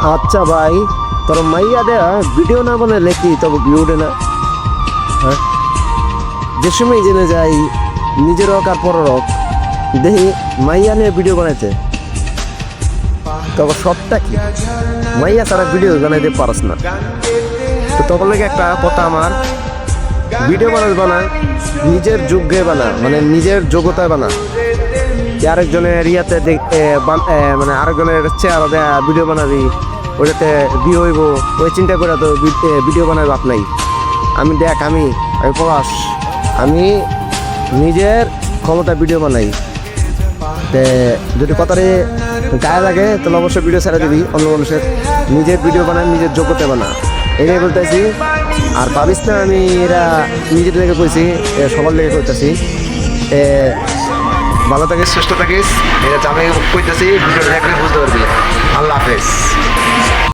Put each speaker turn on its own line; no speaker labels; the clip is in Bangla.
আচ্ছা ভাই, তোর মাইয়া দেয়া ভিডিও না বানাইলে কি তবে ভিউ ওঠে না? হ্যাঁ, যে সময় জেনে যাই নিজের হোক আর পরের হোক, দেখি মাইয়া নিয়ে ভিডিও বানাইতে, তবে সবটা কি মাইয়া ছাড়া ভিডিও বানাইতে পারস না। তো তখন লাগে একটা কথা আমার, ভিডিও বানা নিজের যোগ্যে বানা, মানে নিজের যোগ্যতায় বানা। আরেকজনের ইয়াতে মানে আরেকজনের চেহারা দেয়া ভিডিও বানাবি, ওইটাতে ভিউ হইব, ওই চিন্তা করে তো ভিডিও বানার বাপ নাই। আমি দেখ, আমি পলাশ, আমি নিজের ক্ষমতা ভিডিও বানাই। তে যদি কথারে গায়ে লাগে তাহলে অবশ্যই ভিডিও ছেড়ে দিবি অন্য মানুষের। নিজের ভিডিও বানাই, নিজের যোগ্যতা বানা, এটাই বলতেছি। আর ভাবিস না আমি এরা নিজের লেগে কইছি, সবার লেগে করতেছি। ভালো থাকিস, সুস্থ থাকিস, এটা আমি কইতেছি, ভিডিওটা দেখলে বুঝতে পারবি। আল্লাহ হাফেজ।